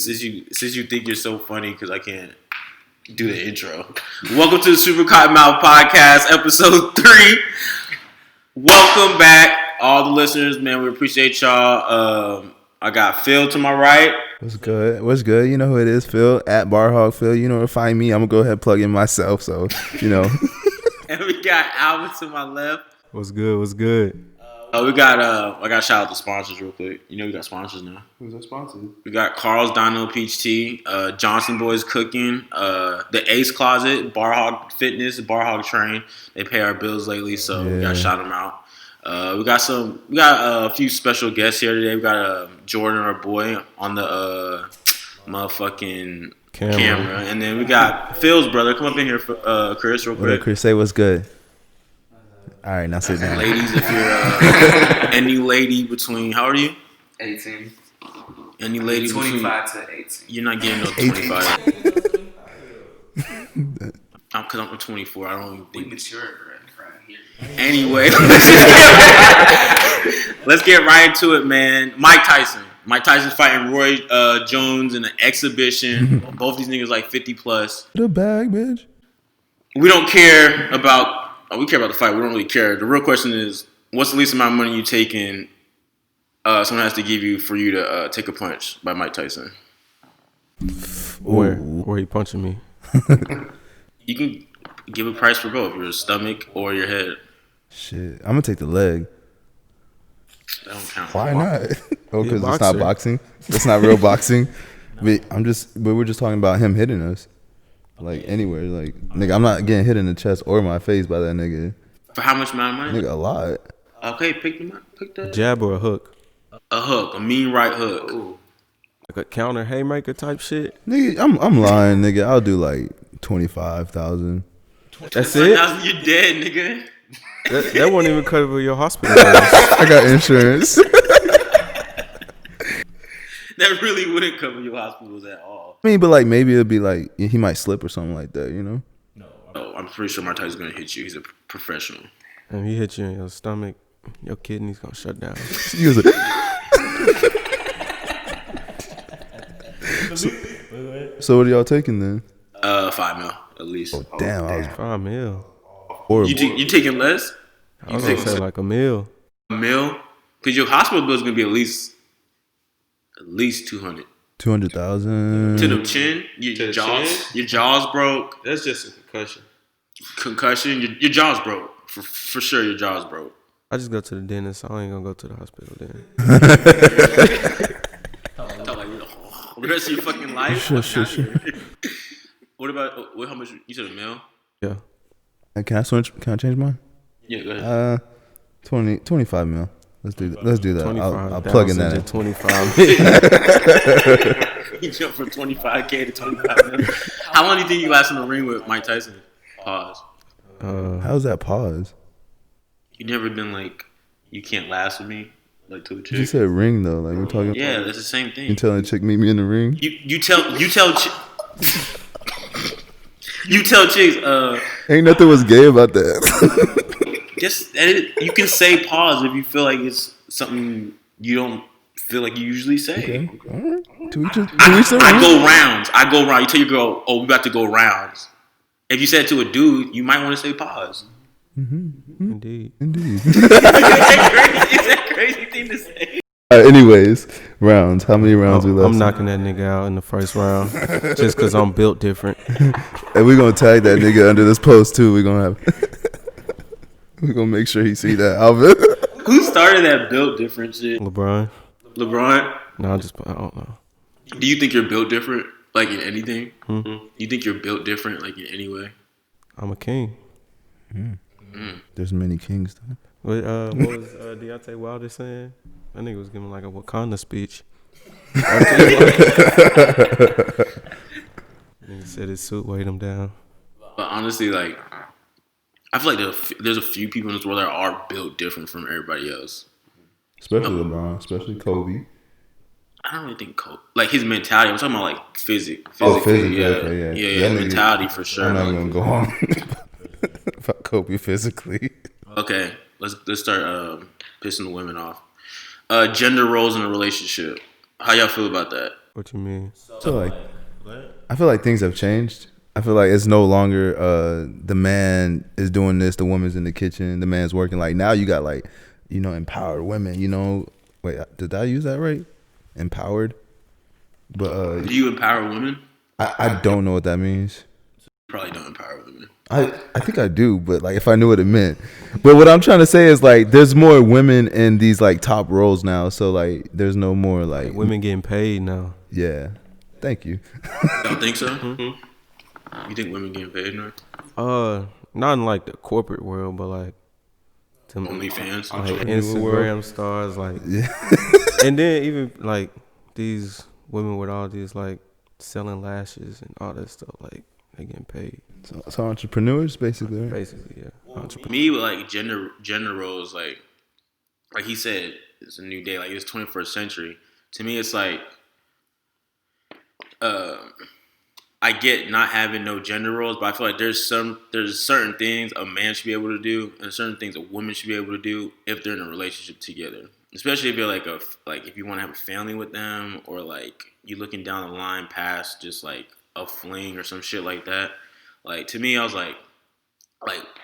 since you think you're so funny because I can't do the intro. Welcome to the Super Cotton Mouth Podcast, episode 3. Welcome back, all the listeners. Man, we appreciate y'all. I got Phil to my right. What's good? What's good? You know who it is, Phil at Barhog Phil. You know where to find me. I'm gonna go ahead and plug in myself. So you know. And we got Alvin to my left. What's good? What's good? I got to shout out the sponsors real quick. You know we got sponsors now. Who's that sponsor? We got Carl's Dino Peach Tea, Johnson Boys Cooking, the Ace Closet, Barhog Fitness, Barhog Train. They pay our bills lately, so we got to shout them out. We got a few special guests here today. We got Jordan, our boy, on the motherfucking camera. And then we got Phil's brother. Come up in here, Chris, real quick. What up, Chris? Say what's good. All right, now sit down. Ladies, if you're any lady between, how old are you? 18. Any lady 25 to 18. You're not getting no 25. Because I'm 24. I don't even think. We mature right here. Anyway, let's get right into it, man. Mike Tyson. Mike Tyson's fighting Roy Jones in an exhibition. Both these niggas like 50 plus. The bag, bitch. We don't care about. We care about the fight. We don't really care. The real question is, what's the least amount of money you taking? Someone has to give you for you to take a punch by Mike Tyson. Where he punching me? You can give a price for both, your stomach or your head. Shit, I'm gonna take the leg. That don't count. Why not? Oh, because it's not boxing. It's not real boxing. But we're just talking about him hitting us. Like anywhere, like nigga, I'm not getting hit in the chest or my face by that nigga. For how much amount of money? Nigga, a lot. Okay, pick the Jab or a hook? A hook, a mean right hook. Ooh. Like a counter haymaker type shit. Nigga, I'm lying, nigga. I'll do like 25,000. That's it. You're dead, nigga. That won't even cover your hospital. I got insurance. That really wouldn't cover your hospitals at all. I mean, but like maybe it'd be like he might slip or something like that, you know? No, I'm pretty sure Mike Tyson's gonna hit you. He's a professional. And he hit you in your stomach, your kidneys gonna shut down. He was like, so what are y'all taking then? $5 million at least. Oh, damn. I was $5 million. horrible. You taking less? I was gonna say like $1 million. $1 million? Because your hospital bill is gonna be at least 200. 200,000 To the chin, your jaws broke. That's just a concussion. Your jaws broke for sure. Your jaws broke. I just go to the dentist. So I ain't gonna go to the hospital then. The rest of your fucking life. Sure. What about how much you said $1 million? Yeah. Can I switch? Can I change mine? Yeah, go ahead. 25 mil. Let's do that. I'll plug in that. 25. He jumped from 25K to 25 million. How long do you think you last in the ring with Mike Tyson? Pause. How's that pause? You never been like, you can't last with me, like to a chick. You said ring though, like we're talking. Yeah, that's the same thing. You telling a chick meet me in the ring? You tell you tell chicks. Ain't nothing was gay about that. Just you can say pause if you feel like it's something you don't feel like you usually say. Okay. All right. I go rounds. You tell your girl, "Oh, we about to go rounds." If you said to a dude, you might want to say pause. Mm-hmm. Indeed. Is that crazy thing to say? Anyways, rounds. How many rounds we left? I'm knocking that nigga out in the first round just because I'm built different. And we're gonna tag that nigga under this post too. We're gonna make sure he see that, Alvin. Who started that built different shit? LeBron? No, I don't know. Do you think you're built different, like in anything? Mm-hmm. You think you're built different, like in any way? I'm a king. There's many kings though. What was Deontay Wilder saying? That nigga was giving like a Wakanda speech. Nigga said his suit weighed him down. But honestly, like, I feel like there's a few people in this world that are built different from everybody else. Especially LeBron, especially Kobe. I don't really think Kobe, like his mentality. I'm talking about like physically. Physically, yeah, okay, yeah, mentality for sure. I'm not gonna go on about Kobe physically. Okay, let's start pissing the women off. Gender roles in a relationship. How y'all feel about that? What you mean? So I feel like things have changed. I feel like it's no longer the man is doing this, the woman's in the kitchen, the man's working. Like now you got like, empowered women. Wait, did I use that right? Empowered. But do you empower women? I don't know what that means. Probably don't empower women. I think I do, but like if I knew what it meant. But what I'm trying to say is like there's more women in these like top roles now, so like there's no more like women getting paid now. Yeah. Thank you. Y'all think so? Mm-hmm. You think women getting paid now? Not in like the corporate world, but like OnlyFans, like Instagram stars, like and then even like these women with all these like selling lashes and all that stuff, like they getting paid. So entrepreneurs, basically. Right? Basically, yeah. Well, me with like gender roles, like he said, it's a new day. Like it's 21st century. To me, it's like, I get not having no gender roles, but I feel like there's certain things a man should be able to do, and certain things a woman should be able to do if they're in a relationship together. Especially if you're like if you want to have a family with them, or like you looking down the line past just like a fling or some shit like that. Like to me, I was like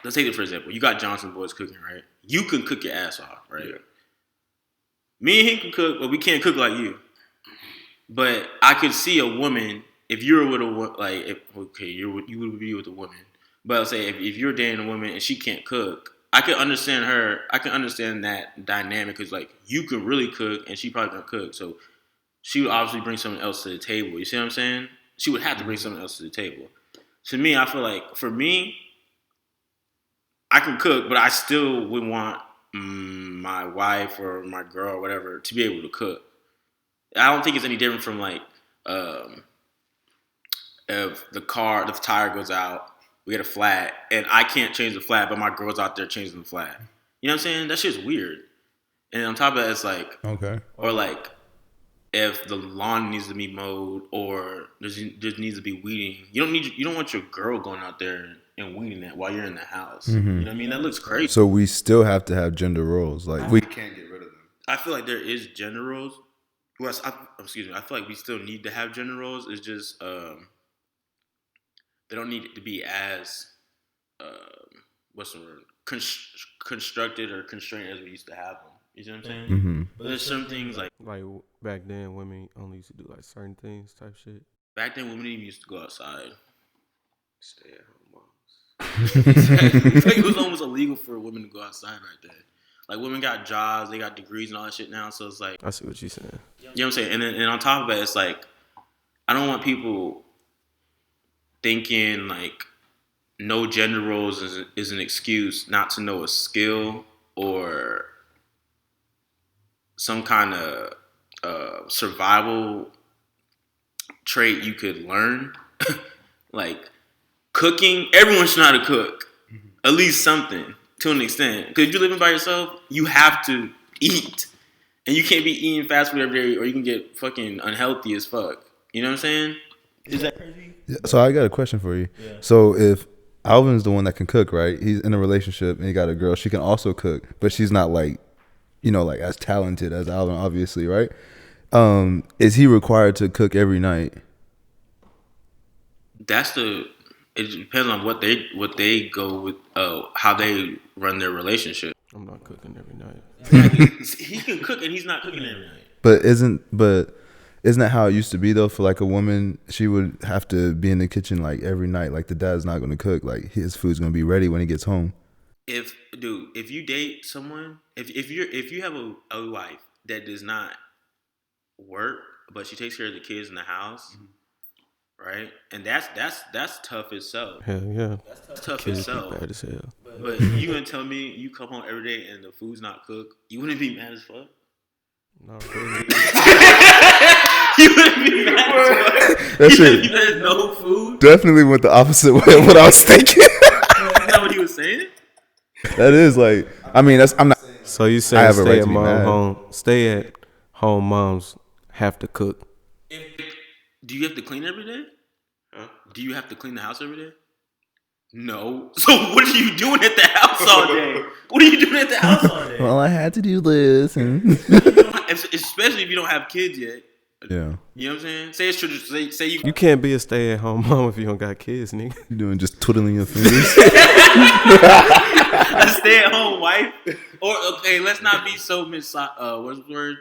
let's take it for example. You got Johnson Boys Cooking, right? You can cook your ass off, right? Yeah. Me and him can cook, but we can't cook like you. But I could see a woman, if you're with you would be with a woman. But I'll say if you're dating a woman and she can't cook, I can understand her. I can understand that dynamic because like you can really cook and she probably can cook. So she would obviously bring something else to the table. You see what I'm saying? She would have to bring something else to the table. To me, I feel like for me, I can cook, but I still would want my wife or my girl or whatever to be able to cook. I don't think it's any different from like if the tire goes out, we get a flat, and I can't change the flat, but my girl's out there changing the flat. You know what I'm saying? That shit's weird. And on top of that, it's like, okay, or like if the lawn needs to be mowed or there needs to be weeding, you don't want your girl going out there and weeding that while you're in the house. Mm-hmm. You know what I mean? That looks crazy. So we still have to have gender roles. Like we can't get rid of them. I feel like there is gender roles. Well, I feel like we still need to have gender roles. It's just they don't need it to be as what's the word, constructed or constrained as we used to have them. You see what I'm saying? Mm-hmm. But there's some things like back then, women only used to do like certain things type shit. Back then, women even used to go outside. Stay at home moms. Like it was almost illegal for women to go outside right there. Like women got jobs, they got degrees and all that shit now. So it's like I see what you're saying. You know what I'm saying? And on top of that, it's like I don't want people thinking like no gender roles is an excuse not to know a skill or some kind of survival trait you could learn. Like cooking, everyone should know how to cook. Mm-hmm. At least something to an extent. Because if you're living by yourself, you have to eat. And you can't be eating fast food every day or you can get fucking unhealthy as fuck. You know what I'm saying? Is that crazy? Yeah, so I got a question for you. Yeah. So if Alvin's the one that can cook, right? He's in a relationship and he got a girl. She can also cook, but she's not like, like as talented as Alvin, obviously, right? Is he required to cook every night? It depends on what they go with, how they run their relationship. I'm not cooking every night. He can cook and he's not cooking every night. But isn't that how it used to be though? For like a woman, she would have to be in the kitchen like every night. Like the dad's not going to cook. Like his food's going to be ready when he gets home. If you date someone, if you have a wife that does not work but she takes care of the kids in the house, right? And that's tough itself. Hell yeah, that's tough itself. Bad as hell. But you gonna tell me you come home every day and the food's not cooked? You wouldn't be mad as fuck? Not really. You wouldn't be mad as fuck? That shit. There's no food. Definitely went the opposite way of what I was thinking. Is that what he was saying? That is like, I mean, I'm not. So you saying stay at home moms have to cook? Do you have to clean every day? Huh? Do you have to clean the house every day? No. So what are you doing at the house all day? What are you doing at the house all day? Well, I had to do this, and especially if you don't have kids yet. Yeah. You know what I'm saying? Say it's tradition. Say you. You can't be a stay-at-home mom if you don't got kids, nigga. You doing just twiddling your fingers? A stay-at-home wife, or okay, let's not be so what's the word?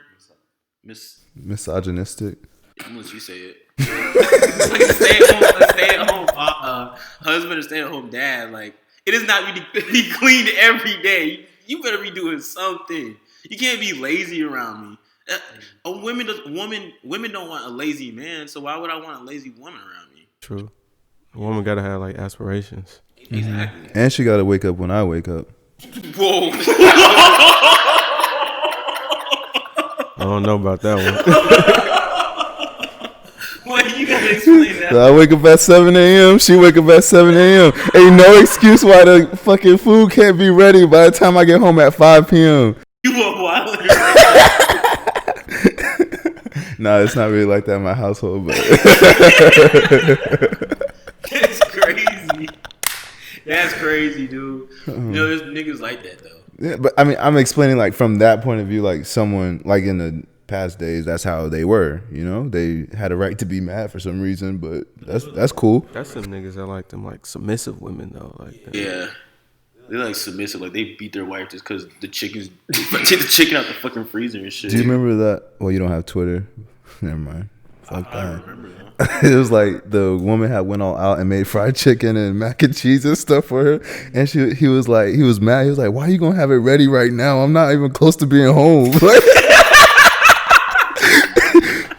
Misogynistic. Unless you say it. Like a stay-at-home husband or stay-at-home dad. Like it is not be clean every day. You better be doing something. You can't be lazy around me. Women don't want a lazy man. So why would I want a lazy woman around me? True. A woman gotta have like aspirations. Exactly. And she gotta wake up when I wake up. Whoa. I don't know about that one. What you gotta explain that? So I wake up at 7 a.m. She wake up at 7 a.m. Ain't no excuse why the fucking food can't be ready by the time I get home at 5 p.m. You a wild. Nah, it's not really like that in my household, but That's crazy. That's crazy, dude. You know, there's niggas like that though. yeah. But I mean, I'm explaining like from that point of view, like someone like in the past days, that's how they were. You know, they had a right to be mad for some reason, but that's cool. That's some niggas that like them like submissive women though. Like that. Yeah. They're like submissive, like they beat their wife just because the chickens take the chicken out the fucking freezer and shit. Do you remember that? Well, you don't have Twitter. Never mind. Fuck I that. remember that. It was like the woman had went all out and made fried chicken and mac and cheese and stuff for her, and he was mad. He was like, "Why are you gonna have it ready right now? I'm not even close to being home."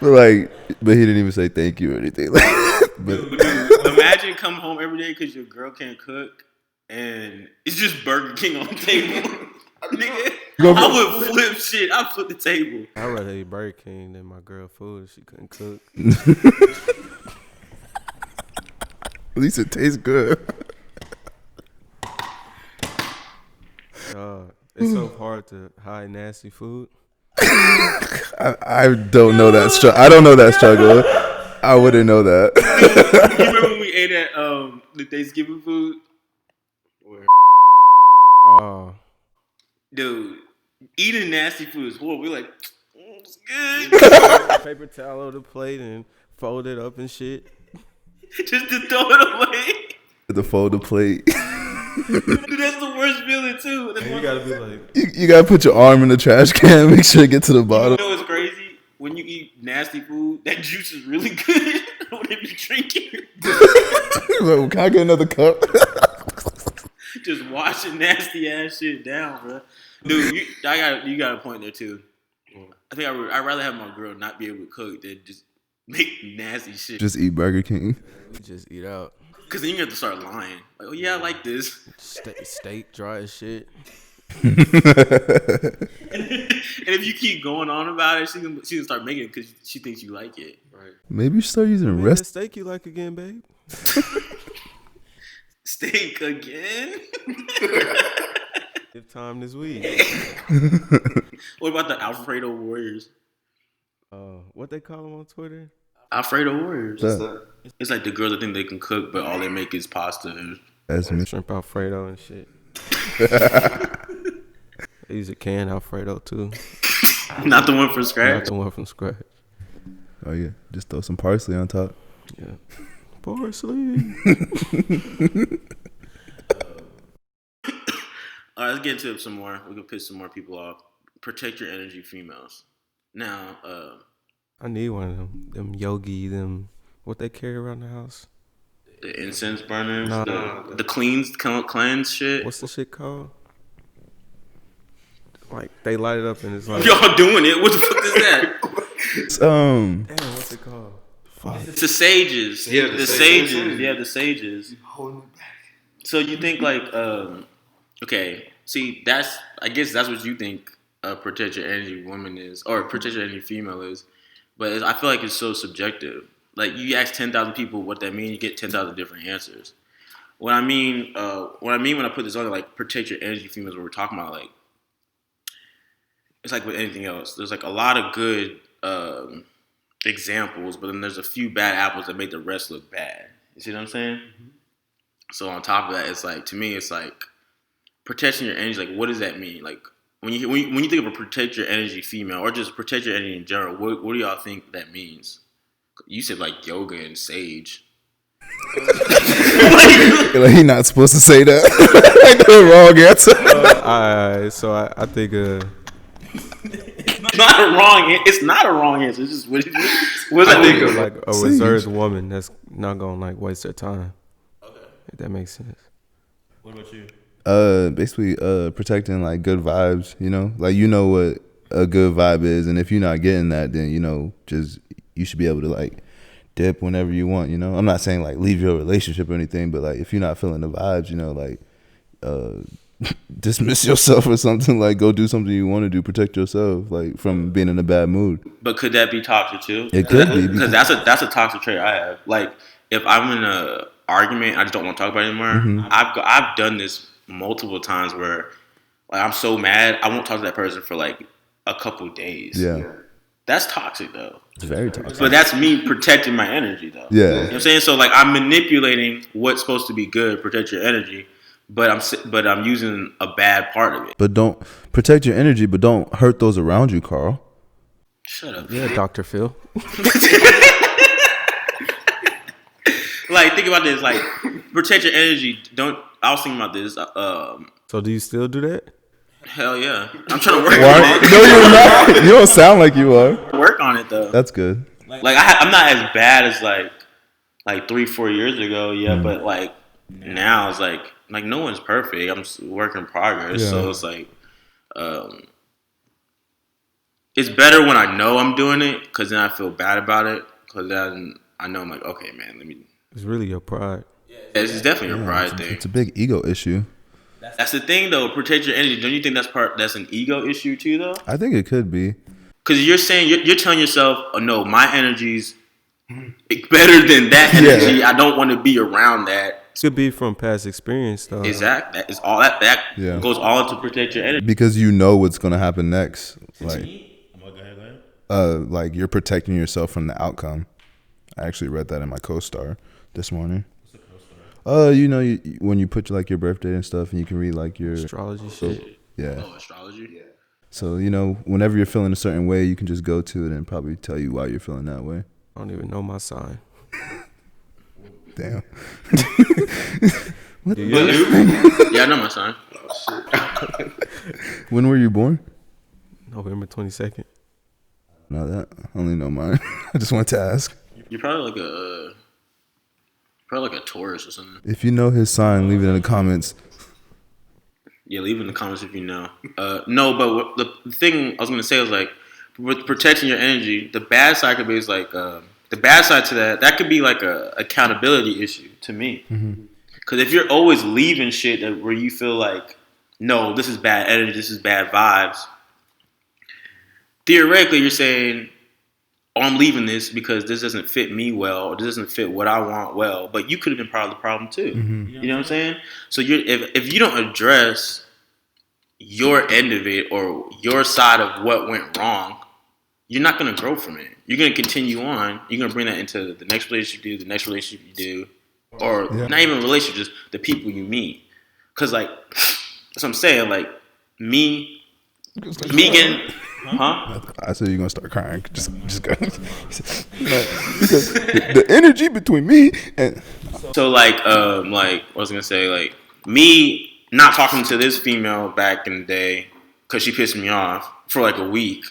But he didn't even say thank you or anything. Dude, imagine coming home every day because your girl can't cook and it's just Burger King on the table. Nigga, I would flip shit. I'd flip the table. I'd rather eat Burger King than my girl food if she couldn't cook. At least it tastes good. It's so hard to hide nasty food. I don't know that struggle. I don't know that struggle. I wouldn't know that. You remember when we ate at the Thanksgiving food? Oh, Dude, eating nasty food is horrible. We're like, it's good. paper towel on the plate and fold it up and shit. Just to throw it away. The fold the plate. Dude, that's the worst feeling too. And you gotta be like, You gotta put your arm in the trash can, make sure it get to the bottom. You know what's crazy? When you eat nasty food, that juice is really good. Whatever you drink it. Like, can I get another cup? Just washing nasty ass shit down, bro. Dude, you got a point there too. I think I'd rather have my girl not be able to cook than just make nasty shit. Just eat Burger King. just eat out. Cause then you have to start lying. Like, oh yeah, I like this. Steak dry as shit. And if you keep going on about it, she can start making it because she thinks you like it. Right. Maybe you should start using Man, rest. that steak you like again, babe? Steak again? If time this week. What about the Alfredo Warriors? What they call them on Twitter? Alfredo Warriors. What's that? It's like the girls that think they can cook, but all they make is pasta. That's me. Shrimp Alfredo and shit. They use a canned Alfredo too. Not the one from scratch. Not the one from scratch. Oh yeah, just throw some parsley on top. Yeah. Parsley. All right, let's get into it some more. We can piss some more people off. Protect your energy, females. Now, I need one of them yogi, what they carry around the house. the incense burners, Nah. the cleanse shit. What's the shit called? Like they light it up and it's like, Y'all doing it? What the fuck is that? It's, damn, what's it called? It's the sages. Yeah, the sages. Yeah, the sages. Holding it back. So you think like, okay, see, I guess that's what you think protect your energy woman is, or protect your energy female is. But I feel like it's so subjective. Like you ask 10,000 people what that means, you get 10,000 different answers. What I mean when I put this on, like protect your energy females, what we're talking about, like it's like with anything else. There's like a lot of good examples, but then there's a few bad apples that make the rest look bad. You see what I'm saying? Mm-hmm. So on top of that, it's like, to me, it's like protection your energy. Like, what does that mean? Like, when you think of a protect your energy female or just protect your energy in general, what do y'all think that means? You said like yoga and sage. Like he not supposed to say that. Like the wrong answer. So I think It's not a wrong. It's not a wrong answer. It's just what it means. What does I that think mean? of like a reserved woman that's not gonna like waste her time. Okay, if that makes sense. What about you? Basically, protecting like good vibes. You know, like you know what a good vibe is, and if you're not getting that, then you know, just you should be able to like dip whenever you want. You know, I'm not saying like leave your relationship or anything, but like if you're not feeling the vibes, you know, like dismiss yourself or something. Like go do something you want to do. Protect yourself, like from being in a bad mood. But could that be toxic too? It could be because that's a toxic trait I have. Like if I'm in a argument, I just don't want to talk about it anymore. Mm-hmm. I've done this multiple times where like I'm so mad I won't talk to that person for like a couple days. Yeah. That's toxic though. It's very toxic. But that's me protecting my energy though. Yeah. You know what I'm saying? So like I'm manipulating what's supposed to be good, protect your energy, but I'm using a bad part of it. But don't protect your energy, but don't hurt those around you, Carl. Shut up. Yeah, Dr. Phil. Like think about this, like protect your energy. I was thinking about this. So do you still do that? Hell yeah. I'm trying to work on Why? it. No, you're not. You don't sound like you are. Work on it though. That's good. Like I'm not as bad as like 3-4 years ago. Yeah, but like now it's like no one's perfect. I'm just a work in progress. Yeah. So it's like it's better when I know I'm doing it because then I feel bad about it because then I know I'm like, okay, man, let me. It's really your pride. It's definitely a pride thing. It's a big ego issue. That's the thing, though. Protect your energy. Don't you think that's an ego issue too, though? I think it could be. Because you're saying you're telling yourself, oh no, my energy's better than that energy. Yeah. I don't want to be around that. It could be from past experience, though. Exactly. That is all that goes all to protect your energy. Because you know what's gonna happen next. Like, like you're protecting yourself from the outcome. I actually read that in my co-star this morning. You know, when you put like your birthday and stuff, and you can read like your astrology shit. Yeah. Oh, astrology. Yeah. So you know, whenever you're feeling a certain way, you can just go to it and probably tell you why you're feeling that way. I don't even know my sign. Damn. What? Yeah, I know my sign. When were you born? November 22nd. No, that I only know mine. I just wanted to ask. You're probably like a Taurus or something. If you know his sign, leave it in the comments. Yeah, leave it in the comments if you know. No, but the thing I was going to say was like, with protecting your energy, the bad side could be is like, the bad side to that could be like a accountability issue to me. Because if you're always leaving shit where you feel like, no, this is bad energy, this is bad vibes, theoretically you're saying, oh, I'm leaving this because this doesn't fit me well, or this doesn't fit what I want well. But you could have been part of the problem too. You know what I'm saying? So if you don't address your end of it or your side of what went wrong, you're not going to grow from it. You're going to continue on. You're going to bring that into the next relationship you do, the next relationship you do, or not even relationships, just the people you meet. Because like that's what I'm saying. Like me getting. Huh? I said you're gonna start crying. Just go. Because the energy between me and so like what was I gonna say? Like me not talking to this female back in the day because she pissed me off for like a week,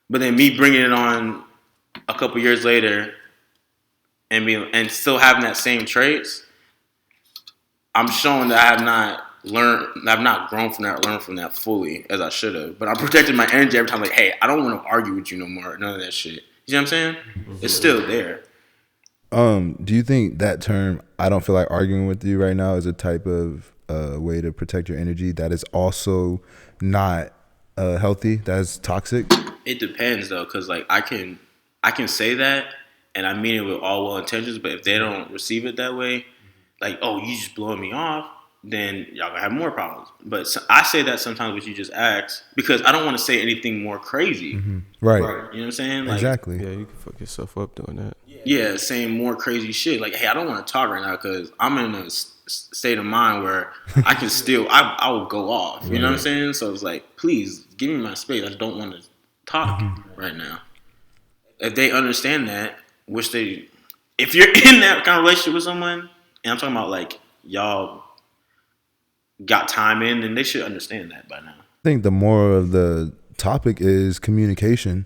but then me bringing it on a couple years later and still having that same traits. I'm showing that I have not grown from that, learned from that fully as I should have. But I'm protecting my energy every time. Like, hey, I don't want to argue with you no more. None of that shit. You know what I'm saying? It's still there. Do you think that term, I don't feel like arguing with you right now, is a type of way to protect your energy that is also not healthy, that is toxic? It depends though, because like I can say that and I mean it with all well intentions, but if they don't receive it that way, like, oh, you just blowing me off, then y'all gonna have more problems. But I say that sometimes what you just asked because I don't want to say anything more crazy. Right. You know what I'm saying? Like, exactly. Yeah, you can fuck yourself up doing that. Yeah, saying more crazy shit. Like, hey, I don't want to talk right now because I'm in state of mind where I can still I will go off. You know what I'm saying? So it's like, please give me my space. I don't want to talk right now. If they understand that, if you're in that kind of relationship with someone, and I'm talking about like y'all got time in, then they should understand that by now. I think the moral of the topic is communication.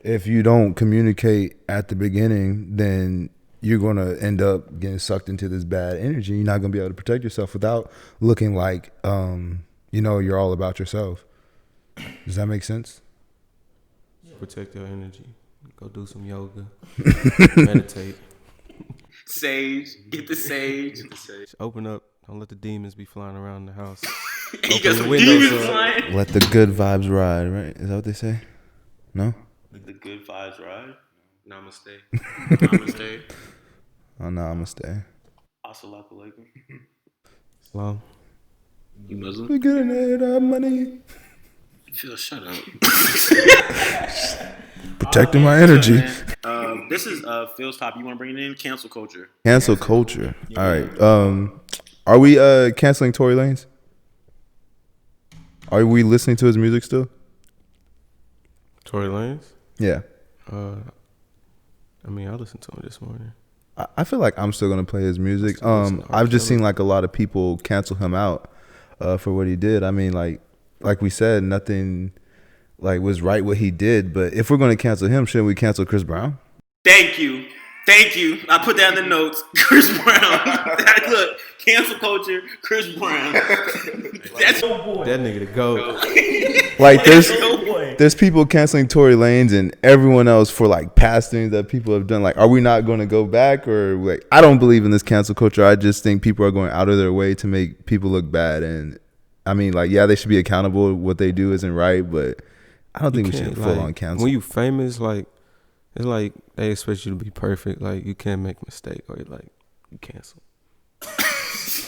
If you don't communicate at the beginning, then you're going to end up getting sucked into this bad energy. You're not going to be able to protect yourself without looking like, you're all about yourself. Does that make sense? Protect your energy. Go do some yoga. Meditate. Sage. Get the sage. Open up. Don't let the demons be flying around the house. You got some demons flying. Let the good vibes ride, right? Is that what they say? No? Let the good vibes ride. Namaste. Namaste. Oh, no, I'm going to stay. Assalamu alaikum. Well, you Muslim? We're getting that money. Phil, shut up. Protecting my energy. This is Phil's top. You want to bring it in? Cancel culture. Cancel culture. All right. Are we canceling Tory Lanez? Are we listening to his music still? Tory Lanez? Yeah. I listened to him this morning. I feel like I'm still gonna play his music. I've just seen like a lot of people cancel him out for what he did. I mean, like we said, nothing like was right what he did. But if we're gonna cancel him, shouldn't we cancel Chris Brown? Thank you. I put that in the notes. Chris Brown. Look, cancel culture. Chris Brown. That's your boy. That nigga the GOAT. Like there's people canceling Tory Lanez and everyone else for like past things that people have done. Like, are we not going to go back? Or like, I don't believe in this cancel culture. I just think people are going out of their way to make people look bad. And I mean, like, yeah, they should be accountable. What they do isn't right, but I don't think we should full on cancel. When you famous, like, it's like they expect you to be perfect. Like, you can't make a mistake or like you cancel.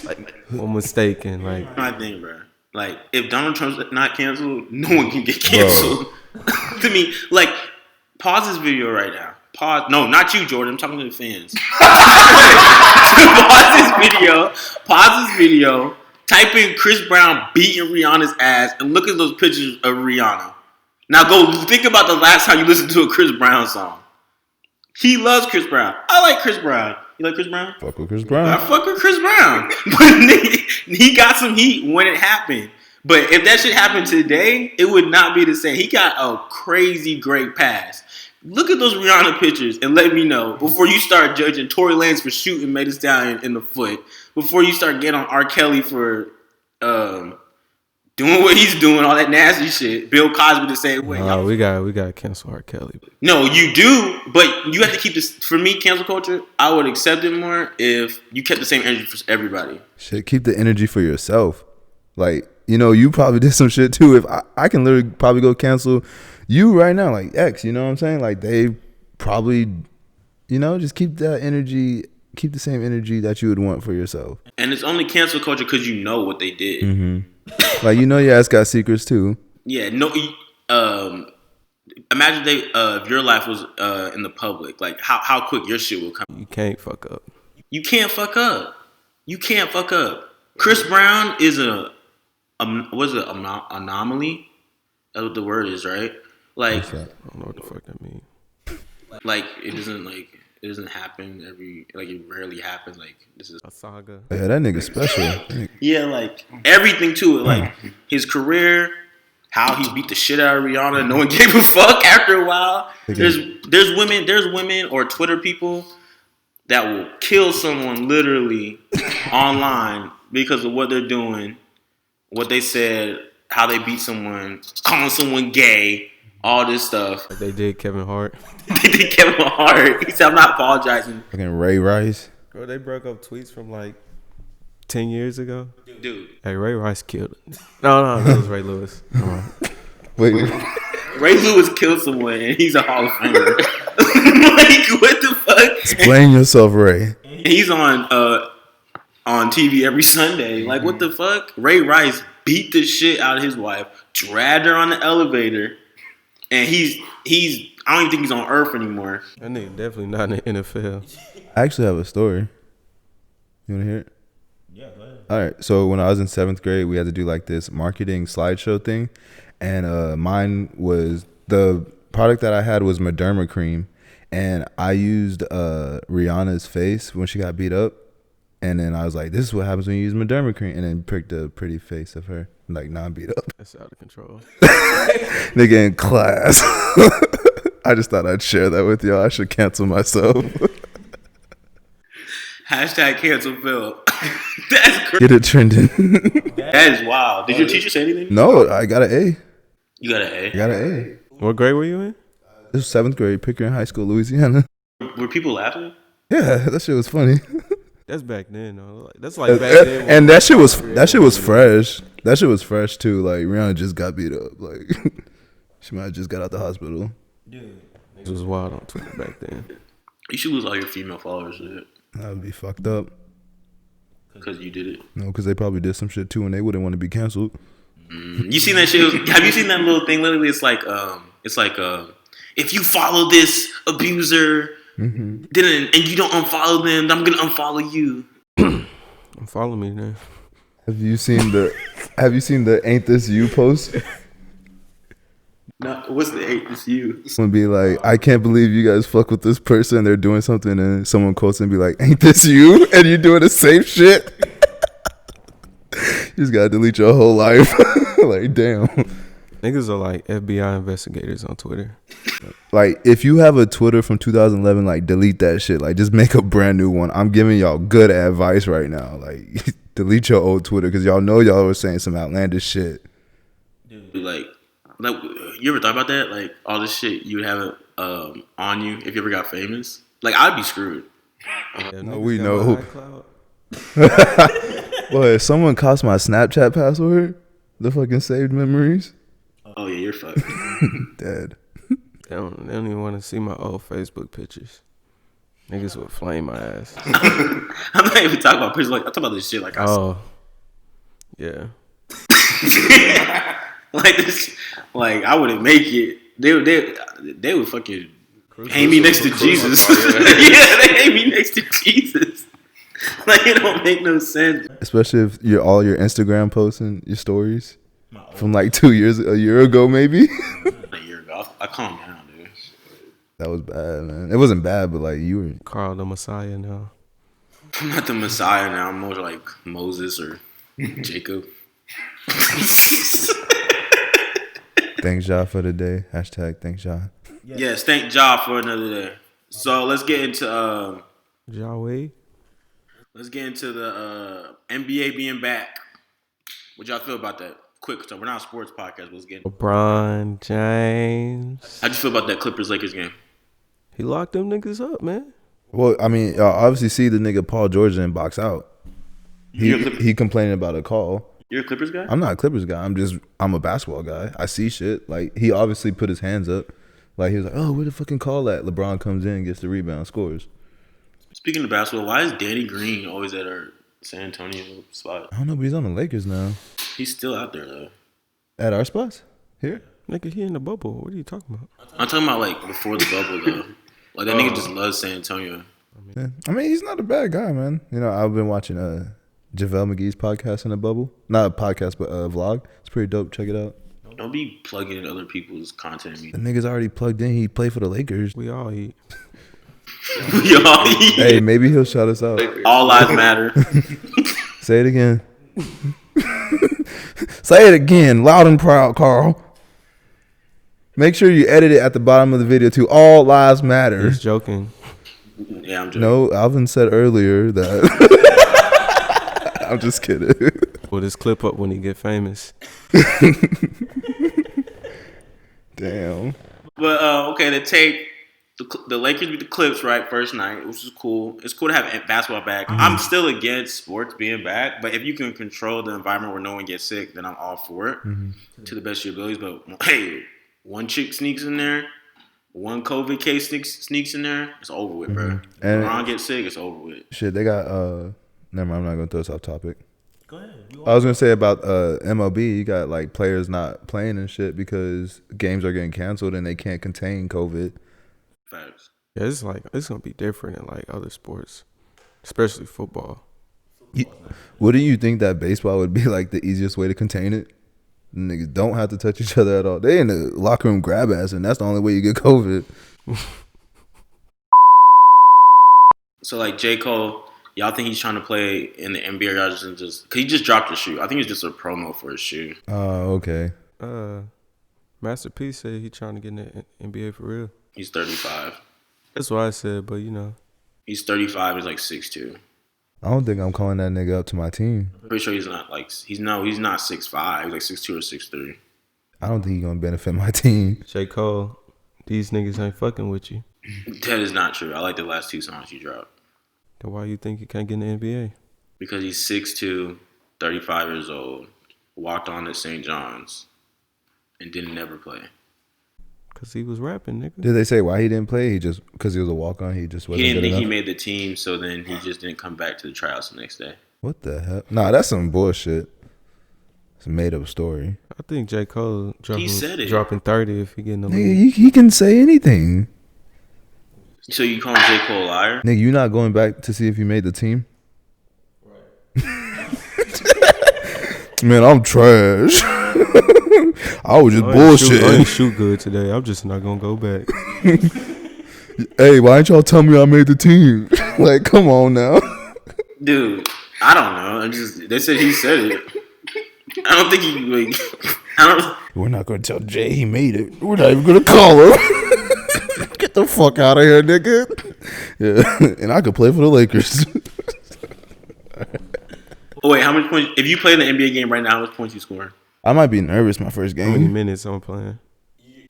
Like one mistake and like. My thing, bro. Like, if Donald Trump's not canceled, no one can get canceled. To me, like, pause this video right now. Pause. No, not you, Jordan. I'm talking to the fans. Pause this video. Type in Chris Brown beating Rihanna's ass and look at those pictures of Rihanna. Now go think about the last time you listened to a Chris Brown song. He loves Chris Brown. I like Chris Brown. You like Chris Brown? Fuck with Chris Brown. I fuck with Chris Brown. But he got some heat when it happened. But if that shit happened today, it would not be the same. He got a crazy great pass. Look at those Rihanna pictures and let me know before you start judging Tory Lanez for shooting Megan Thee Stallion in the foot. Before you start getting on R. Kelly for doing what he's doing, all that nasty shit. Bill Cosby the same way. No, we got to cancel R. Kelly. No, you do, but you have to keep this. For me, cancel culture, I would accept it more if you kept the same energy for everybody. Shit, keep the energy for yourself. Like, you probably did some shit too. If I can literally probably go cancel you right now, like X, you know what I'm saying? Like, they probably, just keep that energy, keep the same energy that you would want for yourself. And it's only cancel culture because you know what they did. Mm-hmm. Like, your ass got secrets too. Yeah, no. Imagine if your life was in the public, like how quick your shit will come. You can't fuck up. You can't fuck up. Chris Brown is anomaly? That's what the word is, right? Like, I don't know what the fuck that means. Like, it doesn't happen it rarely happens. Like, this is a saga. Yeah, that nigga special. Yeah, like everything to it, like his career, how he beat the shit out of Rihanna. No one gave a fuck after a while. There's women or Twitter people that will kill someone literally online because of what they're doing, what they said, how they beat someone, calling someone gay, all this stuff. They did Kevin Hart. He said, "I'm not apologizing." Fucking Ray Rice. Bro, they broke up tweets from like 10 years ago. Dude. Hey, Ray Rice killed it. No, that was Ray Lewis. Wait. Ray Lewis killed someone and he's a Hall of Famer. Like, what the fuck? Explain yourself, Ray. He's on TV every Sunday. Like, what the fuck? Ray Rice beat the shit out of his wife, dragged her on the elevator, and he's I don't even think he's on Earth anymore. That nigga definitely not in the NFL. I actually have a story. You want to hear it? All right. So when I was in 7th grade, we had to do like this marketing slideshow thing, and mine was the product that I had was Mederma cream, and I used Rihanna's face when she got beat up, and then I was like, "This is what happens when you use Mederma cream," and then pricked a pretty face of her, like not beat up. That's out of control. Nigga in class. I just thought I'd share that with y'all. I should cancel myself. Hashtag cancel Phil. That's crazy. Get it trending. That is wild. Did your teacher say anything? No, I got an A. You got an A? I got an A. What grade were you in? This was 7th grade, Pickering High School, Louisiana. Were people laughing? Yeah, that shit was funny. That's back then, though. That's like back then. And that shit was fresh. That shit was fresh too. Like Rihanna just got beat up. Like she might have just got out the hospital. Dude, it was wild on Twitter back then. You should lose all your female followers. Shit. That would be fucked up. Because you did it. No, because they probably did some shit too, and they wouldn't want to be canceled. You seen that shit? Have you seen that little thing? Literally, it's like if you follow this abuser, and you don't unfollow them, I'm gonna unfollow you. Follow me, man. Have you seen the Ain't This You post? No, what's the Ain't This You? It's gonna be like, I can't believe you guys fuck with this person. They're doing something, and someone quotes and be like, "Ain't this you?" And you're doing the same shit. You just gotta delete your whole life. Like, damn. Niggas are like FBI investigators on Twitter. Like, if you have a Twitter from 2011, like, delete that shit. Like, just make a brand new one. I'm giving y'all good advice right now. Like, delete your old Twitter because y'all know y'all were saying some outlandish shit. Dude, like, you ever thought about that? Like, all this shit you would have on you if you ever got famous? Like, I'd be screwed. Yeah, No, we know. iCloud. Well, if someone cost my Snapchat password, the fucking saved memories, Oh, yeah, you're fucked. dead. They don't even want to see my old Facebook pictures. Niggas would flame my ass. I'm not even talking about pictures. Like, I'm talking about this shit. Like, Yeah. like this, like I wouldn't make it. They would fucking hang me next to Jesus. Yeah, they hang me next to Jesus. Like, it don't make no sense. Especially if all your Instagram posts and your stories from like a year ago, maybe. A year ago, I calmed down, dude. That was bad, man. It wasn't bad, but like you were. Carl the Messiah now. I'm not the Messiah now. I'm more like Moses or Jacob. Thanks, Ja, for the day. Hashtag thanks, Ja. Yes, thank Ja for another day. So let's get into Yahweh. let's get into the NBA being back. What y'all feel about that? Quick, so we're not a sports podcast, but let's get into it. LeBron James. How'd you feel about that Clippers-Lakers game? He locked them niggas up, man. Well, I mean, y'all obviously see the nigga Paul George didn't box out. He complaining about a call. You're a Clippers guy? I'm not a Clippers guy. I'm a basketball guy. I see shit. Like, he obviously put his hands up. Like, he was like, oh, where the fucking call at? LeBron comes in, gets the rebound, scores. Speaking of basketball, why is Danny Green always at our San Antonio spot? I don't know, but he's on the Lakers now. He's still out there, though. At our spots? Here? Nigga, he in the bubble. What are you talking about? I'm talking about, like, before the bubble, though. Like, that nigga just loves San Antonio. Yeah. I mean, he's not a bad guy, man. You know, I've been watching JaVale McGee's podcast in a bubble. Not a podcast, but a vlog. It's pretty dope. Check it out. Don't be plugging in other people's content. The nigga's already plugged in. He played for the Lakers. We all eat. We all eat. Hey, maybe he'll shout us out. All lives matter. Say it again. Say it again, loud and proud, Carl. Make sure you edit it at the bottom of the video too. All lives matter. He's joking. Yeah, I'm joking. No, Alvin said earlier that. I'm just kidding. Put his clip up when he get famous. Damn. But, okay, to take the Lakers beat the Clips, right, first night, which is cool. It's cool to have basketball back. I'm still against sports being back, but if you can control the environment where no one gets sick, then I'm all for it to the best of your abilities. But, hey, one chick sneaks in there, one COVID case sneaks in there, it's over with, bro. And Ron gets sick, it's over with. shit, they got never mind, I'm not gonna throw this off topic. Go ahead. I was gonna say about MLB, you got like players not playing and shit because games are getting canceled and they can't contain COVID. Facts. Yeah, it's gonna be different in like other sports, especially football. What do you think that baseball would be like the easiest way to contain it? Niggas don't have to touch each other at all. They in the locker room grab ass, and that's the only way you get COVID. So like J. Cole, y'all think he's trying to play in the NBA? Y'all just cause he just dropped his shoe. I think it's just a promo for his shoe. Oh, okay. Master P said he trying to get in the NBA for real. He's 35. That's what I said, but you know. He's 35. He's like 6'2". I don't think I'm calling that nigga up to my team. I'm pretty sure he's not like he's not 6'5". He's like 6'2" or 6'3". I don't think he's gonna benefit my team. J. Cole, these niggas ain't fucking with you. That is not true. I like the last 2 songs you dropped. Then why you think you can't get in the NBA? Because he's 6'2", 35 years old, walked on to St. John's, and didn't never play. Cause he was rapping, nigga. Did they say why he didn't play? He just because he was a walk on. He just wasn't. He didn't good think he enough? made the team, so then he just didn't come back to the tryouts the next day. What the hell? Nah, that's some bullshit. It's a made up story. I think J. Cole He said it. dropping 30 if he get in the Nigga, league. he can say anything. So you calling J. Cole a liar? Nigga, you not going back to see if you made the team? Right. Man, I'm trash. I was just bullshit. I ain't shoot good today. I'm just not gonna go back. Hey, why ain't y'all tell me I made the team? Like, come on now. Dude, I don't know. They said he said it. I don't think he like. I don't. We're not gonna tell Jay he made it. We're not even gonna call him. Get the fuck out of here, nigga. Yeah, and I could play for the Lakers. Oh wait, how much points? If you play in the NBA game right now, how much points you scoring? I might be nervous my first How many game. minutes I'm playing?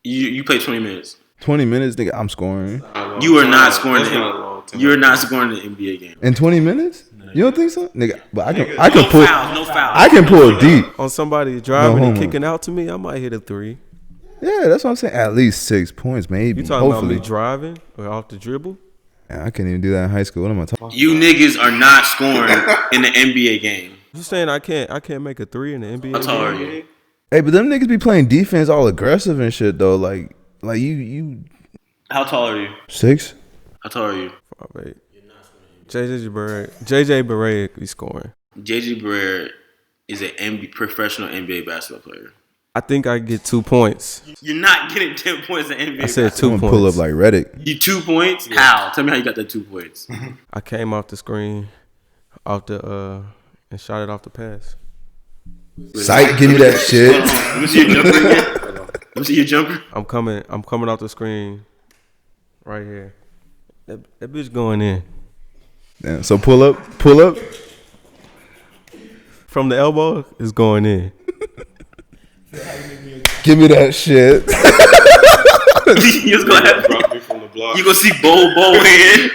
You play 20 minutes. 20 minutes, nigga, I'm scoring. You are not scoring. You are not scoring the NBA game. In 20 minutes? You don't think so? Nigga, but I can No pull fouls. No fouls. I can pull deep. On somebody driving and homo. kicking out to me, I might hit a 3. Yeah, that's what I'm saying. At least 6 points, maybe. You talking Hopefully. about me driving or off the dribble? Yeah, I couldn't even do that in high school. What am I talking? You niggas are not scoring in the NBA game. You saying I can't make a 3 in the NBA? How tall are game? you? Hey, but them niggas be playing defense all aggressive and shit though. Like you How tall are you? 6? How tall are you? 5'8". JJ Barea be scoring. JJ Barea is a professional NBA basketball player. I think I get 2 points. You're not getting 10 points in NBA. I said basketball. 2 I'm points. gonna pull up like Reddick. You 2 points? How? Tell me how you got that 2 points. I came off the screen, and shot it off the pass. Sight, give me that shit. Hold on. Let me see your jumper again. Let me see your jumper. I'm coming off the screen, right here. That bitch going in Damn, so pull up. from the elbow. Is going in. Give me that shit. You just gonna have Drop me from the block. you gonna see Bo in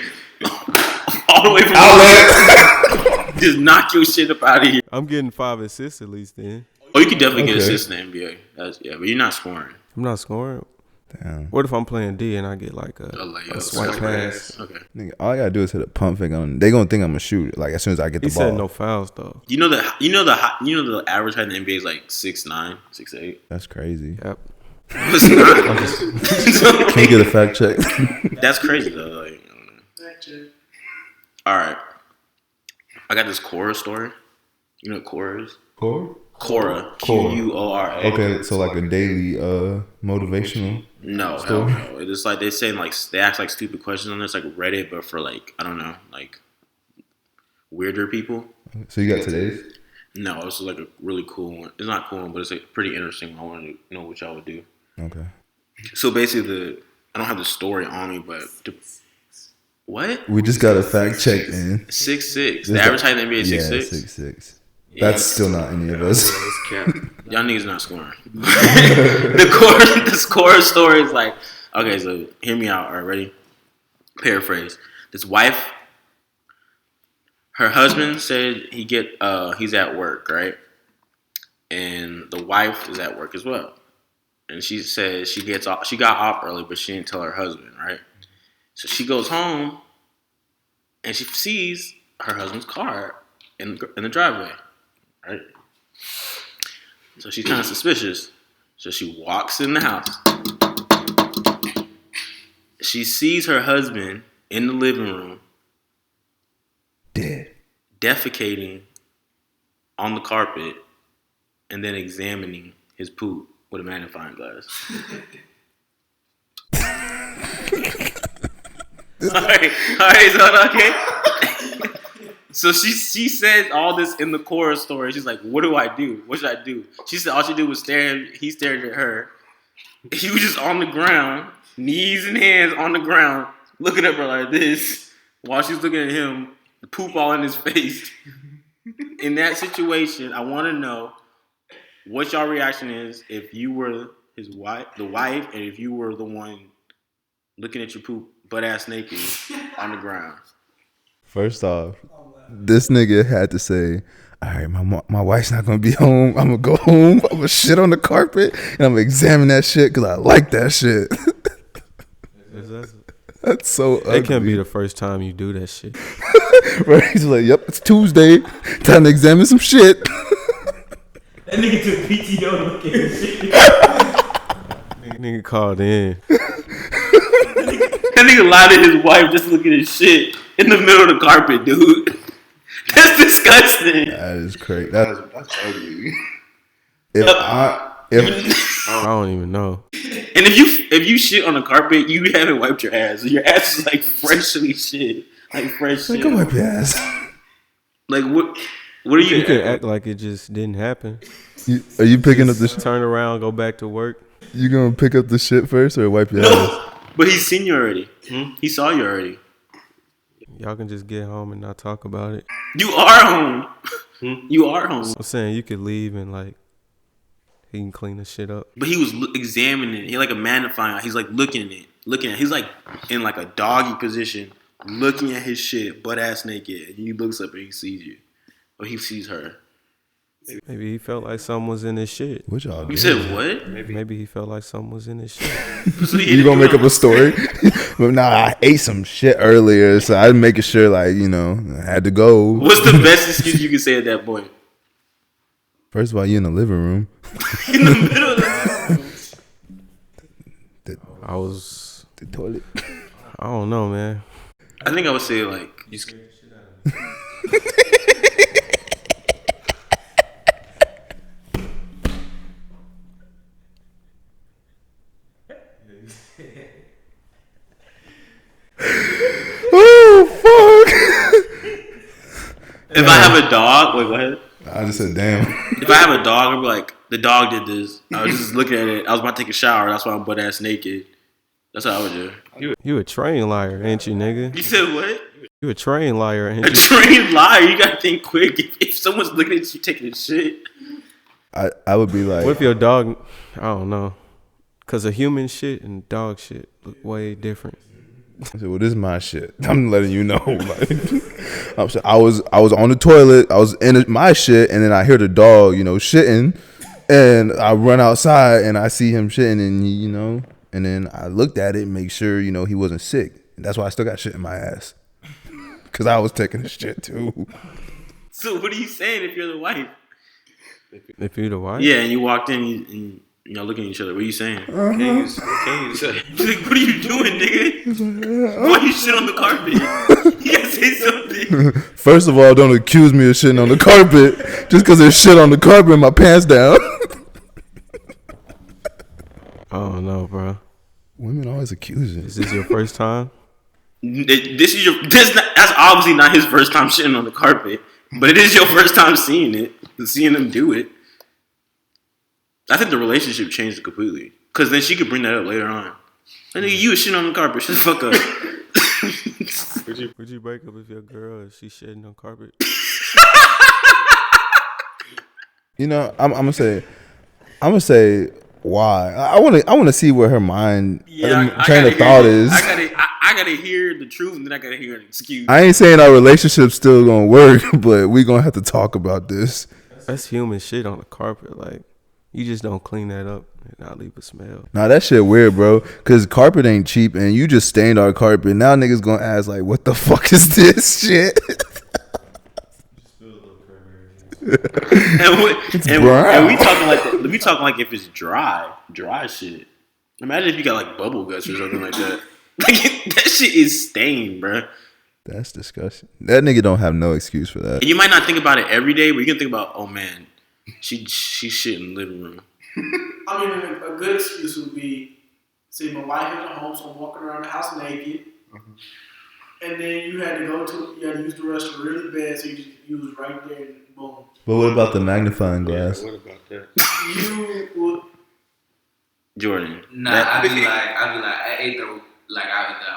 all the way from Outlet. Just knock your shit up out of here. I'm getting 5 assists at least. Then Oh, you can definitely get Okay. assists in the NBA. But you're not scoring. I'm not scoring. Damn. What if I'm playing D and I get like a layup. swipe pass? Okay. Nigga, all I gotta do is hit a pump fake on. They gonna think I'm a shooter. Like as soon as I get the He ball. said no fouls though. You know the average height in the NBA is like 6'9", 6'8". That's crazy. Yep. It's not. Can you get a fact check? That's crazy though. Like, I don't know. All right, I got this Quora story. You know what Quora is? Core? Quora. Quora. Quora. Okay, so like a daily motivational. No, hell no. It's like they say like they ask like stupid questions on this, like Reddit, but for like I don't know, like weirder people. So you got today's? No, this is like a really cool one. It's not cool one, but it's like pretty interesting. I want to know what y'all would do. Okay. So basically, I don't have the story on me, but what? We just got a fact check in. 6'6". The average height in the NBA is 6'6". 6'6". That's still not any of us. Y'all niggas not scoring. the score story is like, okay, so hear me out. All right, ready? Paraphrase. This wife, her husband said he's at work, right? And the wife is at work as well. And she says she got off early, but she didn't tell her husband, right? So she goes home and she sees her husband's car in the driveway, right? So she's kind of suspicious. So she walks in the house. She sees her husband in the living room, Dead. defecating on the carpet and then examining his poop with a magnifying glass. All right, so okay. So she said all this in the chorus story. She's like, "What do I do? What should I do?" She said all she did was stare. He stared at her. He was just on the ground, knees and hands on the ground, looking at her like this, while she's looking at him, poop all in his face. In that situation, I want to know what y'all reaction is if you were his wife, and if you were the one looking at your poop butt ass naked on the ground. First off, this nigga had to say, all right, my wife's not going to be home. I'm going to go home. I'm going to shit on the carpet, and I'm going to examine that shit because I like that shit. That's so ugly. It can't be the first time you do that shit. Right? He's like, yep, it's Tuesday. Time to examine some shit. That nigga took PTO to look at his shit. Nigga called in. That nigga lied to his wife just looking at his shit in the middle of the carpet, dude. That's disgusting. That is crazy. That's ugly. I don't even know. And if you shit on the carpet, you haven't wiped your ass. Your ass is like freshly shit, like fresh shit. Go wipe your ass. Like what? What are you? You could act like it just didn't happen. Are you picking up the shit? Turn around, go back to work. You gonna pick up the shit first or wipe your ass? But he's seen you already. He saw you already. Y'all can just get home and not talk about it. You are home. You are home. I'm saying you could leave and like he can clean the shit up. But he was examining it. He had like a magnifying eye. He's like looking at it. He's like in like a doggy position, looking at his shit, butt ass naked. And he looks up and he sees you, or he sees her. Maybe he felt like something was in his shit. What y'all You doing? said what? Maybe he felt like something was in his shit. So You gonna make up a story? But nah, I ate some shit earlier, so I'm making sure, like, you know, I had to go. What's the best excuse you can say at that point? First of all, you in the living room. In the middle of the I was The toilet. I don't know, man. I think I would say like you scared the shit out of me. Oh fuck! If I have a dog, wait, go ahead. I just said, damn. If I have a dog, I'd be like, the dog did this. I was just looking at it. I was about to take a shower. That's why I'm butt ass naked. That's what I would do. You a trained liar, ain't you, nigga? You said what? You a trained liar, ain't A you? trained liar. You gotta think quick. If someone's looking at you taking a shit, I would be like, What if your dog? I don't know, cause a human shit and dog shit look way different. I said, well, this is my shit. I'm letting you know. Like, I was on the toilet. I was in my shit, and then I hear the dog, you know, shitting, and I run outside and I see him shitting, and you know, and then I looked at it and make sure, you know, he wasn't sick. And that's why I still got shit in my ass, cause I was taking the shit too. so what are you saying if you're the wife? If you the wife, Yeah, and you walked in and y'all looking at each other. What are you saying? Can you say? She's like, what are you doing, nigga? Why you shit on the carpet? You gotta say something. First of all, don't accuse me of shitting on the carpet just because there's shit on the carpet and my pants down. I don't know, bro. Women always accuse Is you. this your first time? That's obviously not his first time shitting on the carpet, but it is your first time seeing it, seeing him do it. I think the relationship changed completely, because then she could bring that up later on. And nigga, you was shitting on the carpet. Shut the fuck up. Would you break up with your girl if she shitting on carpet? You know, I'm gonna say why. I want to see where her mind train of thought is. I gotta hear the truth, and then I gotta hear an excuse. I ain't saying our relationship's still gonna work, but we gonna have to talk about this. That's human shit on the carpet. Like, you just don't clean that up and not leave a smell. Nah, that shit weird, bro. Cause carpet ain't cheap, and you just stained our carpet. Now niggas gonna ask like, what the fuck is this shit? and we talking like that. We talking like if it's dry shit. Imagine if you got like bubble guts or something like that. Like that shit is stained, bro. That's disgusting. That nigga don't have no excuse for that. And you might not think about it every day, but you can think about, oh man, she shit in the living room. I mean, a good excuse would be, see, my wife is at home, so I'm walking around the house naked. Mm-hmm. And then you had to use the restroom really bad, so you was right there and boom. But what about the magnifying glass? Yeah, what about that? You would. Jordan. Nah, I'd be like, I ate I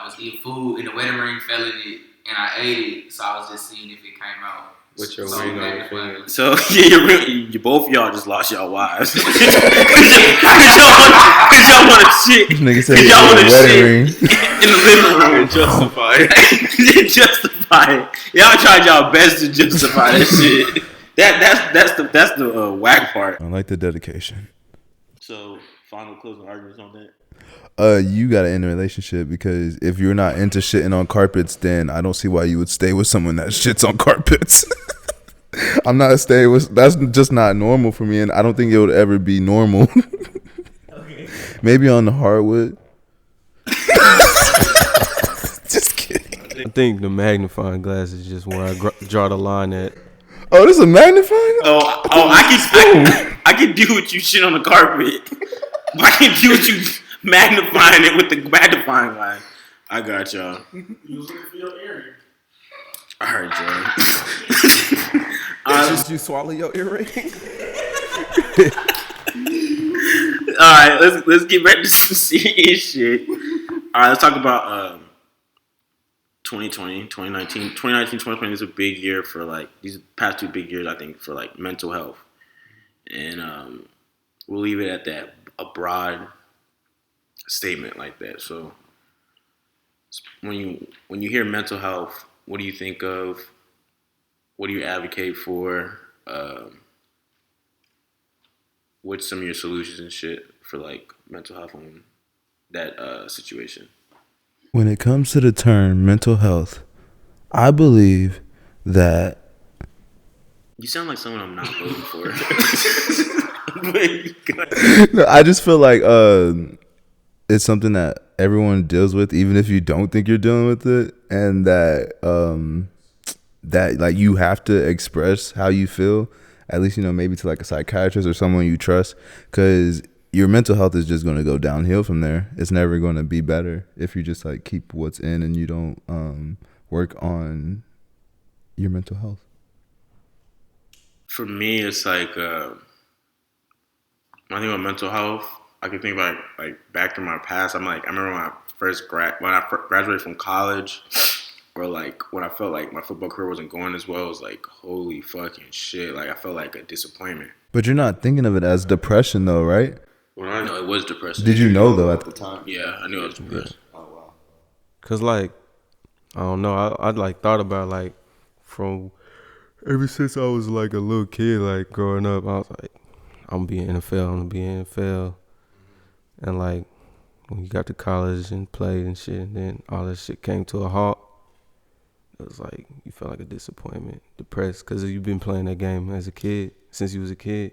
was eating food and the wedding ring fell in it and I ate it, so I was just seeing if it came out. With your ring on your finger. So you both y'all just lost y'all wives. Cause y'all want to shit. Nigga said y'all want to shit ring in the living room. Justify it. Justify it. Y'all tried y'all best to justify that shit. That's the whack part. I like the dedication. So final closing arguments on that. You gotta end a relationship because if you're not into shitting on carpets, then I don't see why you would stay with someone that shits on carpets. I'm not staying with. That's just not normal for me, and I don't think it would ever be normal. Okay. Maybe on the hardwood. Just kidding. I think the magnifying glass is just where I draw the line at. Oh, this is a magnifying? I can deal with you shit on the carpet. I can deal with you magnifying it with the magnifying line. I got y'all. You was looking for your earring. All right, Jordan. Just you swallow your earring? All right, let's get back to some serious shit. All right, let's talk about 2020, 2019. 2019, 2020 is a big year for like these past 2 big years, I think, for like mental health. And we'll leave it at that, a broad statement like that. So when you hear mental health, what do you think of? What do you advocate for? What's some of your solutions and shit for like mental health in that situation? When it comes to the term mental health, I believe that. You sound like someone I'm not voting for. No, I just feel like it's something that everyone deals with, even if you don't think you're dealing with it, and that that like you have to express how you feel, at least maybe to like a psychiatrist or someone you trust, because your mental health is just going to go downhill from there. It's never going to be better if you just like keep what's in and you don't work on your mental health. For me, it's like when I think about mental health, I can think about like back in my past. I remember when I graduated from college, or like when I felt like my football career wasn't going as well. It was like, holy fucking shit! Like I felt like a disappointment. But you're not thinking of it as depression, though, right? Well, I know it was depressing. Did you know though at the time? Yeah, I knew I was depressed. Oh wow. Cause like, I don't know. I like thought about like from ever since I was like a little kid, like growing up, I was like, I'm gonna be in NFL. And like when you got to college and played and shit, and then all that shit came to a halt, it was like you felt like a disappointment, depressed, because you've been playing that game as a kid since you was a kid.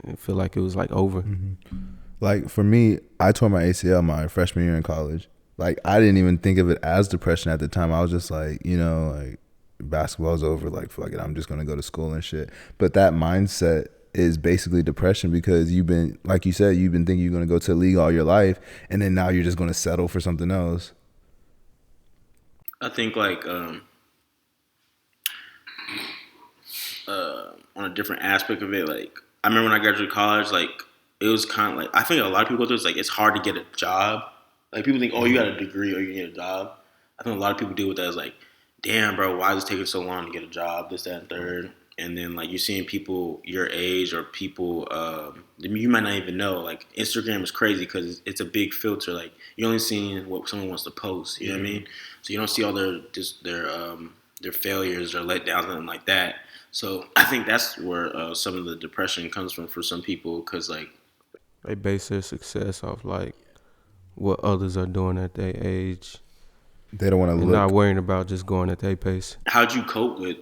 And it felt like it was like over. Mm-hmm. Like for me, I tore my ACL my freshman year in college. Like I didn't even think of it as depression at the time. I was just like, like basketball's over. Like fuck it, I'm just gonna go to school and shit. But that mindset is basically depression, because you've been, like you said, you've been thinking you're gonna go to the league all your life, and then now you're just gonna settle for something else. I think like on a different aspect of it, like I remember when I graduated college, like it was kind of like, I think a lot of people go through, it's like it's hard to get a job. Like people think, oh, you got a degree or you get a job. I think a lot of people deal with that as like, damn, bro, why is it taking so long to get a job, this, that, and third. And then like you're seeing people your age or people you might not even know. Like Instagram is crazy because it's a big filter. Like you're only seeing what someone wants to post. You know what I mean? So you don't see all their failures or letdowns, nothing like that. So I think that's where some of the depression comes from for some people, because like they base their success off like what others are doing at their age. They don't want to look. Not worrying about just going at their pace. How'd you cope with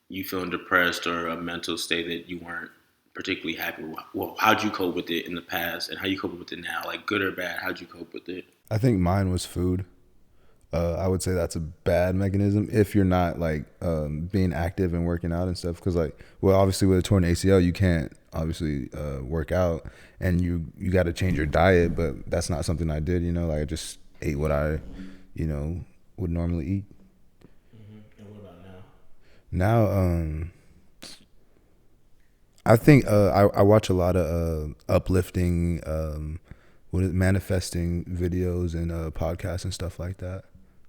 you feeling depressed or a mental state that you weren't particularly happy with? Well, how'd you cope with it in the past, and how you cope with it now? Like good or bad, how'd you cope with it? I think mine was food. I would say that's a bad mechanism if you're not like being active and working out and stuff. Because obviously with a torn ACL, you can't obviously work out, and you got to change your diet. But that's not something I did. Like I just ate what I, would normally eat. Mm-hmm. And what about now? Now, I think I watch a lot of uplifting, manifesting videos and podcasts and stuff like that.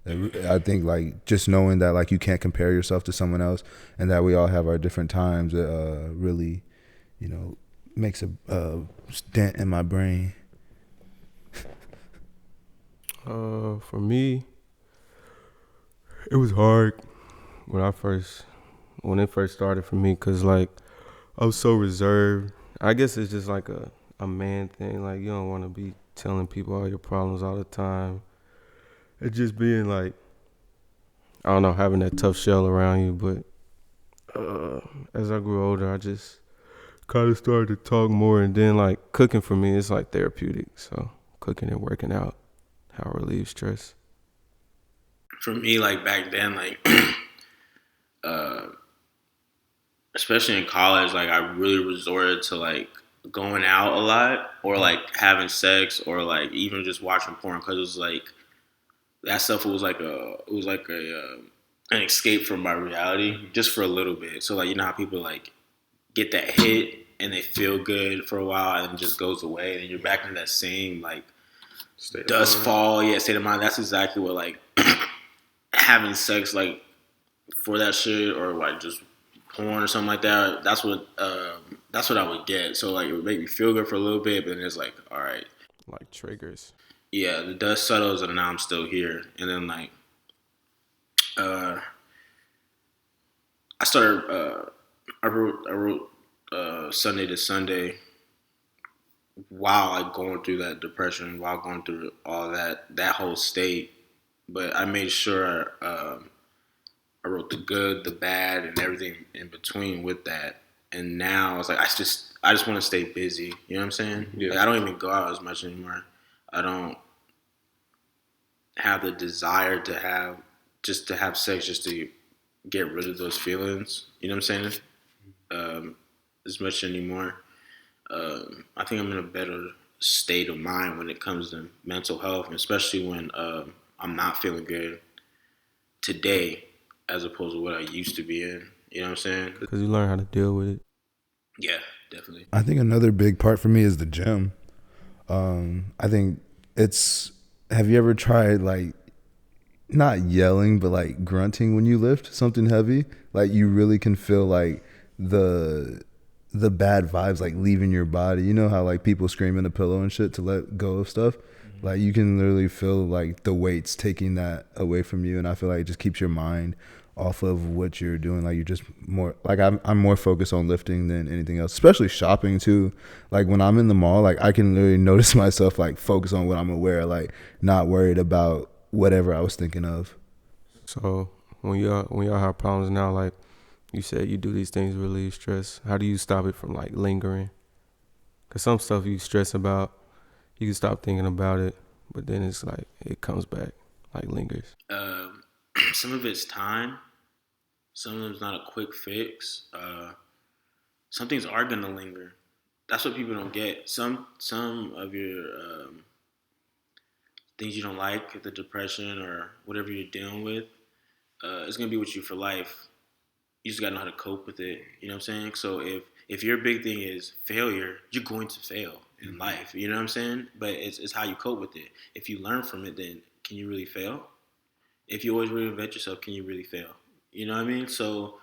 I think like just knowing that like you can't compare yourself to someone else, and that we all have our different times, really, makes a dent in my brain. For me, it was hard when it first started for me, because like I was so reserved. I guess it's just like a man thing. Like you don't want to be telling people all your problems all the time. It's just being like, I don't know, having that tough shell around you. But as I grew older, I just kind of started to talk more. And then like cooking for me is like therapeutic. So cooking and working out, how I relieve stress. For me, like back then, like especially in college, like I really resorted to like going out a lot, or like having sex, or like even just watching porn, because it was like that stuff was like an escape from my reality just for a little bit. So like how people like get that hit and they feel good for a while and it just goes away, and you're back in that same like state of mind. That's exactly what like having sex like for that shit, or like just porn or something like that. That's what I would get. So like it would make me feel good for a little bit, but then it's like, all right, like triggers. Yeah, the dust settles and now I'm still here. And then like I started I wrote Sunday to Sunday while like going through that depression, while going through all that whole state. But I made sure I wrote the good, the bad, and everything in between with that. And now it's like I just want to stay busy. You know what I'm saying? Yeah. Like, I don't even go out as much anymore. I don't have the desire to have sex just to get rid of those feelings. You know what I'm saying? As much anymore. I think I'm in a better state of mind when it comes to mental health, especially when I'm not feeling good today, as opposed to what I used to be in. You know what I'm saying? Because you learn how to deal with it. Yeah, definitely. I think another big part for me is the gym. I think have you ever tried like not yelling, but like grunting when you lift something heavy? Like you really can feel like the bad vibes like leaving your body. You know how like people scream in a pillow and shit to let go of stuff? Mm-hmm. Like you can literally feel like the weights taking that away from you, and I feel like it just keeps your mind off of what you're doing. Like you're just more like I'm more focused on lifting than anything else, especially shopping too. Like when I'm in the mall, like I can literally notice myself like focus on what I'm gonna wear, like not worried about whatever I was thinking of. So when y'all have problems now, like you said, you do these things to relieve stress. How do you stop it from like lingering? Because some stuff you stress about, you can stop thinking about it, but then it's like it comes back, like lingers. Some of it's time. Some of it's not a quick fix. Some things are gonna linger. That's what people don't get. Some of your things you don't like, the depression or whatever you're dealing with, it's gonna be with you for life. You just gotta know how to cope with it. You know what I'm saying? So if your big thing is failure, you're going to fail in life. You know what I'm saying? But it's how you cope with it. If you learn from it, then can you really fail? If you always reinvent yourself, can you really fail? You know what I mean? So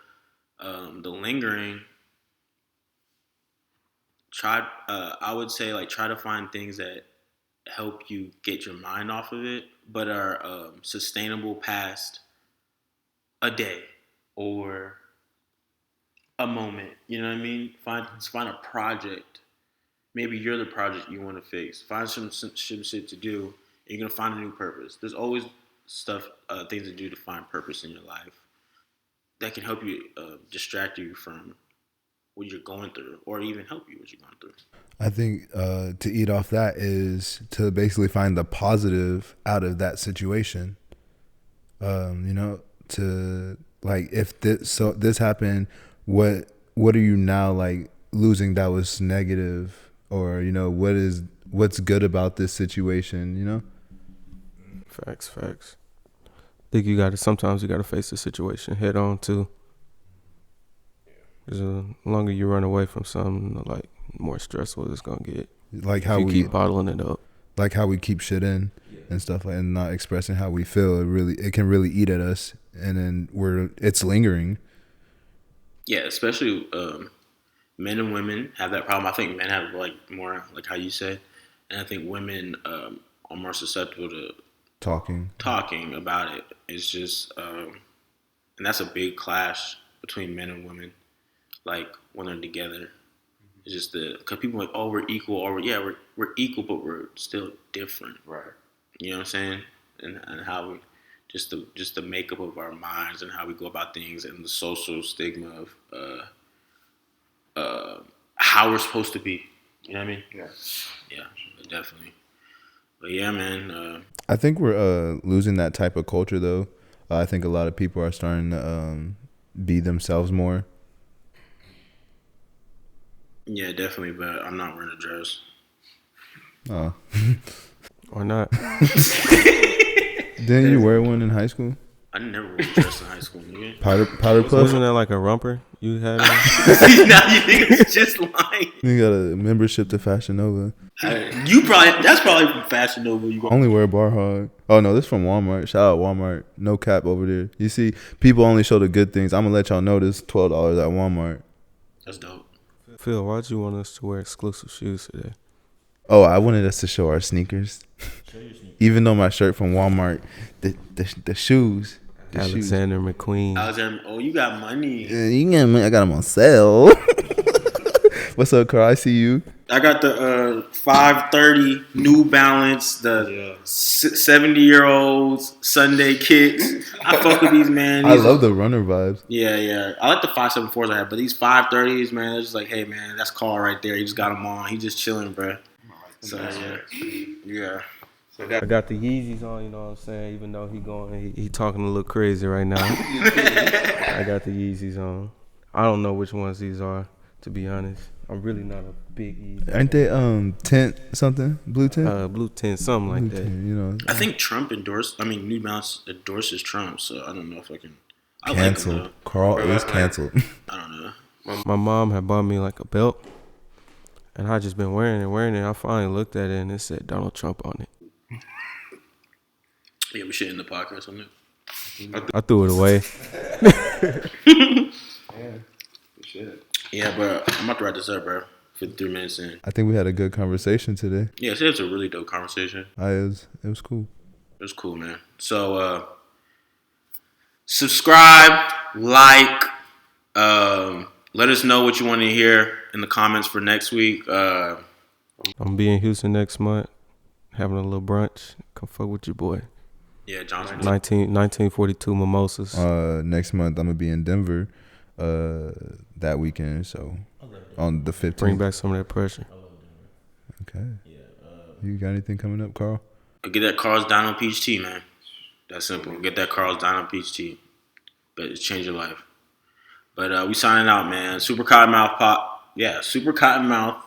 the lingering, I would say like try to find things that help you get your mind off of it, but are sustainable past a day or a moment. You know what I mean? Find a project. Maybe you're the project you want to fix. Find some shit to do, and you're gonna find a new purpose. There's always things to do to find purpose in your life that can help you distract you from what you're going through, or even help you what you're going through. I think to eat off that is to basically find the positive out of that situation. You know, to like if this happened, what are you now like losing that was negative, or you know what's good about this situation, you know? Facts. I think sometimes you gotta face the situation head on too. Because the longer you run away from something, the like more stressful it's gonna get. Like how we we keep bottling it up. Like how we keep shit in and stuff, like, and not expressing how we feel. It can really eat at us, and then it's lingering. Yeah, especially men and women have that problem. I think men have like more, like how you said, and I think women are more susceptible to talking about it. It's just, and that's a big clash between men and women. Like when they're together, it's just because people are like, oh, we're equal, or we're equal, but we're still different, right? You know what I'm saying? And how we just the makeup of our minds and how we go about things and the social stigma of how we're supposed to be. You know what I mean? Yeah, definitely. But yeah, man. I think we're losing that type of culture, though. I think a lot of people are starting to be themselves more. Yeah, definitely, but I'm not wearing a dress. Oh. Or not. Didn't you wear one in high school? I never wore a dress in high school, nigga. Powder puff? Wasn't that like a romper you had on? Now you think it's just lying. You got a membership to Fashion Nova. That's probably from Fashion Nova. You only wear bar hog. Oh no, this from Walmart. Shout out Walmart. No cap over there. You see, people only show the good things. I'm gonna let y'all know this $12 at Walmart. That's dope. Phil, why'd you want us to wear exclusive shoes today? Oh, I wanted us to show our sneakers. Even though my shirt from Walmart, the shoes. Alexander McQueen. Oh, you got money. Yeah, you got money. I got them on sale. What's up, Carl? I see you. I got the 530 New Balance, the 70-year-olds Sunday kicks. I fuck with these, man. I love the runner vibes. Yeah. I like the 574s I have, but these 530s, man, they're just like, hey, man, that's Carl right there. He just got them on. He just chilling, bro. So, yeah. I got the Yeezys on, you know what I'm saying? Even though he talking a little crazy right now. I got the Yeezys on. I don't know which ones these are, to be honest. I'm really not a big Yeezy. Aren't they tint something? Blue tint? Blue tint, something like that. Tint, you know. I think New Balance endorses Trump, so I don't know if I can. Cancelled. Like them, Carl is canceled. I don't know. My mom had bought me like a belt, and I just been wearing it. I finally looked at it, and it said Donald Trump on it. Yeah, we should end the podcast on it. I threw it away. Yeah, we should. Yeah, bro, I'm about to wrap this up, bro. 53 minutes in. I think we had a good conversation today. Yeah, it was a really dope conversation. It was cool. It was cool, man. So, subscribe, like, let us know what you want to hear in the comments for next week. I'm gonna be in Houston next month, having a little brunch. Come fuck with your boy. Yeah, Johnson. 1942 mimosas. Next month I'm gonna be in Denver that weekend, so on the 15th. Bring back some of that pressure. Okay. You got anything coming up, Carl? Get that Carl's Dino Peach Tea, man. That's simple. Get that Carl's Dino Peach Tea. But it's changed your life. But we signing out, man. Super Cottonmouth Pod. Yeah, Super Cottonmouth.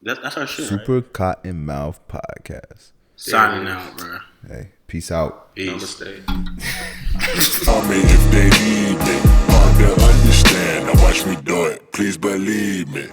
That's our shit, Super right? Cottonmouth Podcast. Signing out, bro. Hey, peace out. Peace. Namaste. Tell me if they need me. Hard to understand. Now watch me do it. Please believe me.